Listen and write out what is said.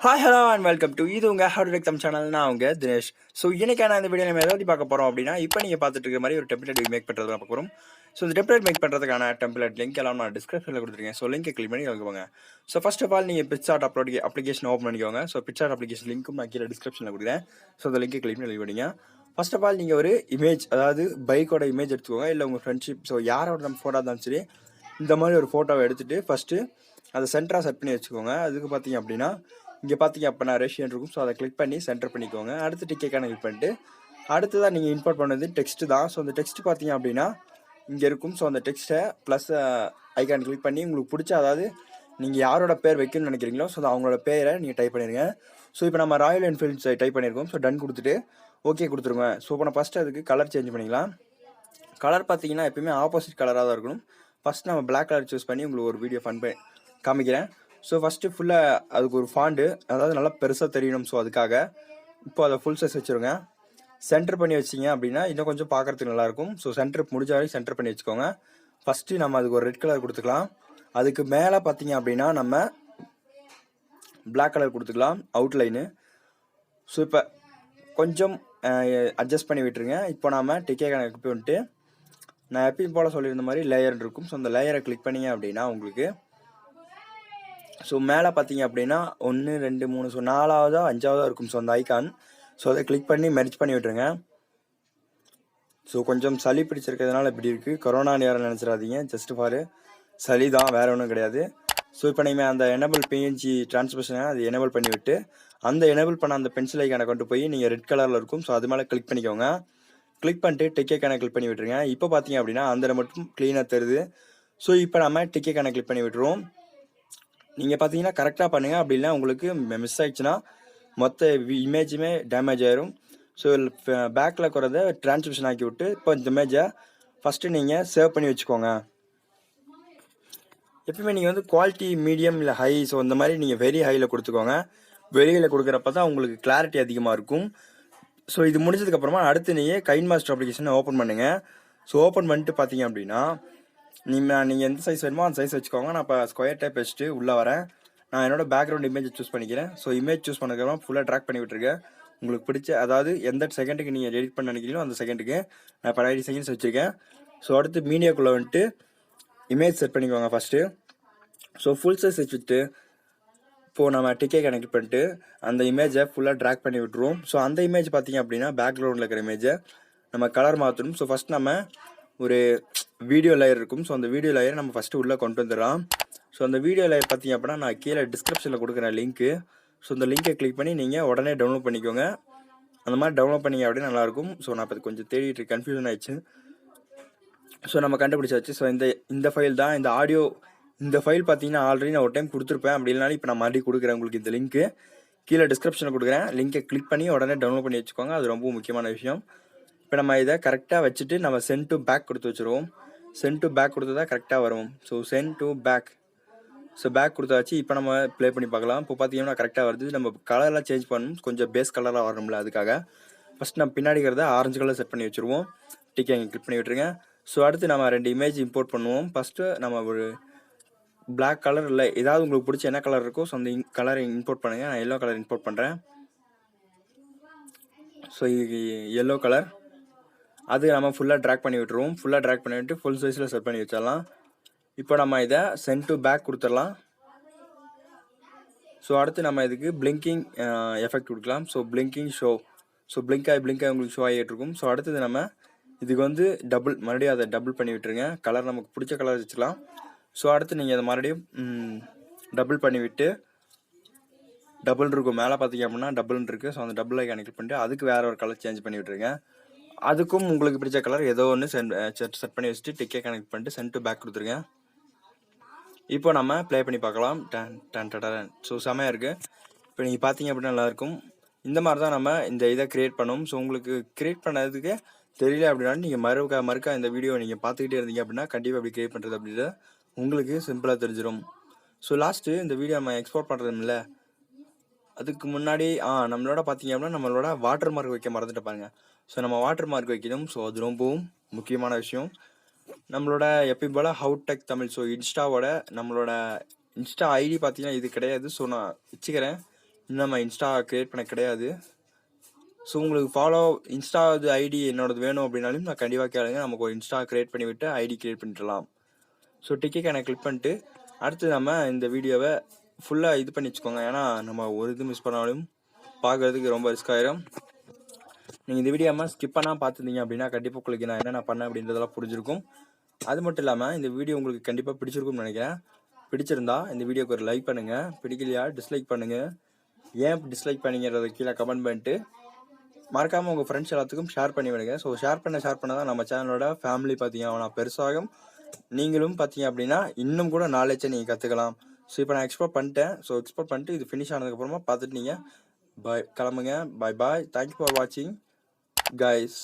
Hi hello and welcome to இது உங்கள் heart tech தம் channel. நான் உங்க தினேஷ். ஸோ இன்றைக்கான இந்த வீடியோ நம்ம எதாவது பார்க்க போகிறோம் அப்படின்னா, இப்போ நீங்கள் பார்த்துட்டு இருக்கிற மாதிரி ஒரு டெம்ப்ளேட் மேக் பண்ணுறது பார்க்க போகிறோம். ஸோ இந்த டெம்ப்ளேட் மேக் பண்ணுறதுக்கான டெம்ப்ளேட் லிங்க் எல்லாம் நான் டிஸ்கிரிப்ஷனில் கொடுத்துருக்கேன். ஸோ லிங்கை கிளிக் பண்ணி வாங்குவாங்க. ஸோ ஃபர்ஸ்ட் ஆஃப் ஆல் நீங்கள் பிக்சார்ட் அப்ளிகேஷன் ஓப்பன் பண்ணிக்கோங்க. ஸோ பிக்சார்ட் அப்ளிகேஷன் லிங்க்கும் நான் கீழே டிஸ்கிரிப்ஷனில் கொடுக்குறேன். ஸோ அந்த லிங்கை கிளிக் பண்ணி பண்ணிங்க. ஃபர்ஸ்ட் ஆஃப் ஆல் நீங்கள் ஒரு இமேஜ், அதாவது பைக்கோட இமேஜ் எடுத்துக்கோங்க, இல்லை உங்கள் ஃப்ரெண்ட்ஷிப், ஸோ யாரோட நம்ம ஃபோட்டோ இருந்தாலும் சரி, இந்த மாதிரி ஒரு ஃபோட்டோவை எடுத்துகிட்டு ஃபஸ்ட்டு அதை சென்டராக செட் பண்ணி வச்சுக்கோங்க. அதுக்கு பார்த்தீங்க அப்படின்னா இங்கே பார்த்தீங்க அப்படின்னா ரேஷியன் இருக்கும். ஸோ அதை கிளிக் பண்ணி சென்டர் பண்ணிக்கோங்க. அடுத்து டிக்கெட்டான கிளிக் பண்ணிட்டு அடுத்ததாக நீங்கள் இம்போர்ட் பண்ணது டெக்ஸ்ட்டு தான். ஸோ அந்த டெக்ஸ்ட் பார்த்தீங்க அப்படின்னா இங்கே இருக்கும். ஸோ அந்த டெக்ஸ்ட்டை ப்ளஸ் ஐக்கான் கிளிக் பண்ணி உங்களுக்கு பிடிச்ச, அதாவது நீங்கள் யாரோட பேர் வைக்கணும்னு நினைக்கிறீங்களோ ஸோ அவங்களோட பேரை நீங்கள் டைப் பண்ணிடுங்க. ஸோ இப்போ நம்ம ராயல் என்ஃபீல்ட்ஸ் டைப் பண்ணியிருக்கோம். ஸோ டன் கொடுத்துட்டு ஓகே கொடுத்துருங்க. ஸோ இப்போ நான் ஃபஸ்ட்டு அதுக்கு கலர் சேஞ்ச் பண்ணிக்கலாம். கலர் பார்த்தீங்கன்னா எப்பயுமே ஆப்போசிட் கலராக தான் இருக்கணும். ஃபஸ்ட் நம்ம பிளாக் கலர் சூஸ் பண்ணி உங்களுக்கு ஒரு வீடியோ ஃபன் பண்ணி காமிக்கிறேன். ஸோ ஃபஸ்ட்டு ஃபுல்லாக அதுக்கு ஒரு ஃபாண்டு, அதாவது நல்லா பெருசாக தெரியணும். ஸோ அதுக்காக இப்போ அதை ஃபுல் சைஸ் வச்சுருங்க. சென்டர் பண்ணி வச்சிங்க அப்படின்னா இன்னும் கொஞ்சம் பார்க்குறதுக்கு நல்லாயிருக்கும். ஸோ சென்டர் முடிஞ்ச வரைக்கும் சென்டர் பண்ணி வச்சுக்கோங்க. ஃபஸ்ட்டு நம்ம அதுக்கு ஒரு ரெட் கலர் கொடுத்துக்கலாம். அதுக்கு மேலே பார்த்தீங்க அப்படின்னா நம்ம பிளாக் கலர் கொடுத்துக்கலாம் அவுட்லைனு. ஸோ இப்போ கொஞ்சம் அட்ஜஸ்ட் பண்ணி விட்டுருங்க. இப்போ நாம் டிக்கே கணக்கு வந்துட்டு நான் எப்பயும் போல் சொல்லியிருந்த மாதிரி லேயர் இருக்கும். ஸோ அந்த லேயரை கிளிக் பண்ணிங்க அப்படின்னா உங்களுக்கு ஸோ மேலே பார்த்தீங்க அப்படின்னா 1 2 3 ஸோ 4ஆவதோ 5ஆவதோ இருக்கும். ஸோ அந்த ஐக்கான், ஸோ அதை கிளிக் பண்ணி மெர்ஜ் பண்ணி விட்டுருங்க. ஸோ கொஞ்சம் சளி பிடிச்சிருக்கிறதுனால இப்படி இருக்குது. கொரோனா நேரம் நினச்சிடாதீங்க, ஜஸ்ட் ஃபார் சளி தான், வேறு ஒன்றும் கிடையாது. ஸோ இப்போ நீங்கள் அந்த எனேபிள் பிஎன்ஜி டிரான்ஸ்மிஷனை அது எனேபிள் பண்ணி விட்டு அந்த எனேபிள் பண்ண அந்த பென்சில் ஐக்கானை கொண்டு போய் நீங்கள் ரெட் கலரில் இருக்கும். ஸோ அது மேலே கிளிக் பண்ணிக்கோங்க. கிளிக் பண்ணிட்டு டிக்கெக்கான கிளிக் பண்ணி விட்டுருங்க. இப்போ பார்த்தீங்க அப்படின்னா அந்த மட்டும் க்ளீனாக தருது. ஸோ இப்போ நம்ம டிக்கெக்கான கிளிக் பண்ணி விட்டுருவோம். நீங்கள் பார்த்தீங்கன்னா கரெக்டாக பண்ணுங்கள். அப்படி இல்லை உங்களுக்கு மிஸ் ஆகிடுச்சுன்னா மொத்த இமேஜுமே டேமேஜ் ஆயிரும். ஸோ பேக்கில் குறத டிரான்ஸ்மிஷன் ஆக்கி விட்டு இப்போ இந்த இமேஜை ஃபஸ்ட்டு நீங்கள் சேவ் பண்ணி வச்சுக்கோங்க. எப்பவுமே நீங்கள் வந்து குவாலிட்டி மீடியம் இல்லை ஹை, ஸோ இந்த மாதிரி நீங்கள் வெரி ஹையில் கொடுத்துக்கோங்க. வெரியில் கொடுக்குறப்ப தான் உங்களுக்கு கிளாரிட்டி அதிகமாக இருக்கும். ஸோ இது முடிஞ்சதுக்கப்புறமா அடுத்து நீங்கள் கைன் மாஸ்டர் அப்ளிகேஷனை ஓப்பன் பண்ணுங்கள். ஸோ ஓப்பன் பண்ணிட்டு பார்த்தீங்க அப்படின்னா நீங்கள் எந்த சைஸ் வேணுமோ அந்த சைஸ் வச்சுக்கோங்க. நான் இப்போ ஸ்கொயர் டைப் வச்சுட்டு உள்ளே வரேன். நான் என்னோடய பேக்ரவுண்ட் இமேஜ் சூஸ் பண்ணிக்கிறேன். ஸோ இமேஜ் சூஸ் பண்ணதுக்கப்புறம் ஃபுல்லாக ட்ராக் பண்ணி விட்டுருக்கேன். உங்களுக்கு பிடிச்ச, அதாவது எந்த செகண்டுக்கு நீங்கள் எடிட் பண்ண நினைக்கிறீங்களோ அந்த செகண்டுக்கு நான் இப்போ 90 செகண்ட்ஸ் வச்சுருக்கேன். ஸோ அடுத்து மீடியாக்குள்ளே வந்துட்டு இமேஜ் செட் பண்ணிக்கோங்க ஃபஸ்ட்டு. ஸோ ஃபுல் சைஸ் வச்சுட்டு இப்போது நம்ம டிக்கே கனெக்ட் பண்ணிட்டு அந்த இமேஜை ஃபுல்லாக ட்ராக் பண்ணி விட்டுருவோம். ஸோ அந்த இமேஜ் பார்த்தீங்க அப்படின்னா பேக்ரவுண்டில் இருக்கிற இமேஜை நம்ம கலர் மாற்றணும். ஸோ ஃபஸ்ட் நம்ம ஒரு வீடியோ லேயர் இருக்கும். ஸோ அந்த வீடியோ லேயரை நம்ம ஃபஸ்ட்டு உள்ளே கொண்டு வந்துடலாம். ஸோ அந்த வீடியோ லேயர் பார்த்தீங்க அப்படின்னா நான் கீழே டிஸ்கிரிப்ஷனில் கொடுக்குறேன் லிங்க்கு. ஸோ இந்த லிங்கை கிளிக் பண்ணி நீங்கள் உடனே டவுன்லோட் பண்ணிக்கோங்க. அந்த மாதிரி டவுன்லோட் பண்ணிங்க அப்படின்னா நல்லாயிருக்கும். ஸோ நான் இப்போ கொஞ்சம் தேடிட்டு கன்ஃபியூஷன் ஆயிடுச்சு. ஸோ நம்ம கண்டுபிடிச்சாச்சு. ஸோ இந்த ஃபைல் தான், இந்த ஆடியோ. இந்த ஃபைல் பார்த்தீங்கன்னா ஆல்ரெடி நான் ஒரு டைம் கொடுத்துருப்பேன். அப்படி இல்லைனாலும் இப்போ நான் மறுபடியும் கொடுக்குறேன் உங்களுக்கு இந்த லிங்க்கு. கீழே டிஸ்கிரிப்ஷனில் கொடுக்குறேன். லிங்கை கிளிக் பண்ணி உடனே டவுன்லோட் பண்ணி வச்சுக்கோங்க. அது ரொம்ப முக்கியமான விஷயம். இப்போ நம்ம இதை கரெக்டாக வச்சுட்டு நம்ம சென்ட் டு பேக் கொடுத்து வச்சுருவோம். சென்ட் டு பேக் கொடுத்து தான் கரெக்டாக வரும். So sent to back. So back கொடுத்தாச்சு. இப்போ நம்ம ப்ளே பண்ணி பார்க்கலாம். இப்போ பார்த்தீங்கன்னா கரெக்டாக வருது. நம்ம கலர்லாம் சேஞ்ச் பண்ணணும், கொஞ்சம் பேஸ் கலராக வரணும்ல, அதுக்காக ஃபஸ்ட் நம்ம பின்னாடிக்கிறத ஆரஞ்சு கலர் செட் பண்ணி வச்சுருவோம். டிக்கே அங்கே கிளிக் பண்ணி விட்டுருங்க. ஸோ அடுத்து நம்ம 2 இமேஜ் இம்போர்ட் பண்ணுவோம். ஃபஸ்ட்டு நம்ம ஒரு பிளாக் கலர் இல்லை, ஏதாவது உங்களுக்கு பிடிச்ச என்ன கலர் இருக்கோ ஸோ அந்த கலரை இம்போர்ட் பண்ணுங்கள். நான் எல்லோ கலர் இம்போர்ட் பண்ணுறேன். ஸோ எல்லோ கலர் அது நம்ம ஃபுல்லாக ட்ராக் பண்ணி விட்டுருவோம். ஃபுல்லாக ட்ராக் பண்ணி விட்டு ஃபுல் சைஸில் செட் பண்ணி வச்சிடலாம். இப்போ நம்ம இதை சென்ட் டு பேக் கொடுத்துடலாம். ஸோ அடுத்து நம்ம இதுக்கு பிளிங்கிங் எஃபெக்ட் கொடுக்கலாம். So blinking show. ஸோ பிளிங்காகி உங்களுக்கு ஷோ ஆகிட்டு இருக்கும். ஸோ அடுத்தது நம்ம இதுக்கு வந்து மறுபடியும் அதை டபுள் பண்ணி விட்டுருங்க. கலர் நமக்கு பிடிச்ச கலர் வச்சுக்கலாம். ஸோ அடுத்து நீங்கள் அதை மறுபடியும் டபுள் பண்ணி விட்டு டபுள் இருக்கும் மேலே பார்த்தீங்க அப்படின்னா டபுள்னு இருக்குது. ஸோ அந்த டபுளை கனெக்ட் பண்ணிட்டு அதுக்கு வேறு ஒரு கலர் சேஞ்ச் பண்ணி விட்டுருங்க. அதுக்கும் உங்களுக்கு பிடிச்ச கலர் ஏதோ ஒன்று செட் பண்ணி வச்சுட்டு டிக்கே கனெக்ட் பண்ணிட்டு சென்ட் டு பேக் கொடுத்துருங்க. இப்போ நம்ம ப்ளே பண்ணி பார்க்கலாம். ஸோ செமையாக இருக்குது. இப்போ நீங்கள் பார்த்தீங்க அப்படின்னா நல்லாயிருக்கும். இந்த மாதிரி தான் நம்ம இந்த இதை க்ரியேட் பண்ணோம். ஸோ உங்களுக்கு க்ரியேட் பண்ணதுக்கு தெரியல அப்படின்னா நீங்கள் மறுக்கா இந்த வீடியோ நீங்கள் பார்த்துக்கிட்டே இருந்தீங்க அப்படின்னா கண்டிப்பாக எப்படி க்ரியேட் பண்ணுறது அப்படின்றது உங்களுக்கு சிம்பிளாக தெரிஞ்சிடும். ஸோ லாஸ்ட்டு இந்த வீடியோ நம்ம எக்ஸ்போர்ட் பண்ணுறது இல்லை, அதுக்கு முன்னாடி நம்மளோட பார்த்தீங்க அப்படின்னா நம்மளோட வாட்டர் மார்க் வைக்க மறந்துட்டு பாருங்க. ஸோ நம்ம வாட்டர் மார்க் வைக்கணும். ஸோ அது ரொம்பவும் முக்கியமான விஷயம். நம்மளோட எப்பயும் போல் ஹவு டெக் தமிழ், ஸோ இன்ஸ்டாவோட நம்மளோட இன்ஸ்டா ஐடி பார்த்தீங்கன்னா இது கிடையாது. ஸோ நான் வச்சுக்கிறேன். இன்னும் நம்ம இன்ஸ்டா க்ரியேட் பண்ண கிடையாது. ஸோ உங்களுக்கு இன்ஸ்டா ஐடி என்னோடது வேணும் அப்படின்னாலும் நான் கண்டிப்பாக கேளுங்க. நமக்கு ஒரு இன்ஸ்டா க்ரியேட் பண்ணிவிட்டு ஐடி க்ரியேட் பண்ணிடலாம். ஸோ டிக்கெட் கிளிக் பண்ணிட்டு அடுத்து நம்ம இந்த வீடியோவை ஃபுல்லாக இது பண்ணி வச்சுக்கோங்க. ஏன்னா நம்ம ஒரு இது மிஸ் பண்ணாலும் பார்க்குறதுக்கு ரொம்ப ரிஸ்க் ஆயிரும். நீங்கள் இந்த வீடியோவை ஸ்கிப் பண்ணால் பார்த்துருந்தீங்க அப்படின்னா கண்டிப்பாக உங்களுக்கு நான் என்னென்ன பண்ணேன் அப்படின்றதெல்லாம் புரிஞ்சிருக்கும். அது மட்டும் இல்லாமல் இந்த வீடியோ உங்களுக்கு கண்டிப்பாக பிடிச்சிருக்கும்னு நினைக்கிறேன். பிடிச்சிருந்தா இந்த வீடியோக்கு ஒரு லைக் பண்ணுங்கள், பிடிக்கலையா டிஸ்லைக் பண்ணுங்கள். ஏன் டிஸ்லைக் பண்ணிங்கிறத கீழே கமெண்ட் பண்ணிட்டு மறக்காமல் உங்கள் ஃப்ரெண்ட்ஸ் எல்லாத்துக்கும் ஷேர் பண்ணி விடுங்க. ஸோ ஷேர் பண்ண தான் நம்ம சேனலோட ஃபேமிலி பார்த்தீங்கன்னா பெருசாகும். நீங்களும் பார்த்தீங்க அப்படின்னா இன்னும் கூட நாலேஜை நீங்கள் கற்றுக்கலாம். ஸோ இப்போ நான் எக்ஸ்போர்ட் பண்ணிட்டேன். ஸோ எக்ஸ்போர்ட் பண்ணிட்டு இது ஃபினிஷ் ஆனதுக்கப்புறமா பார்த்துட்டு நீங்கள் கிளம்புங்க. பாய். தேங்க்யூ ஃபார் வாட்சிங் கைஸ்.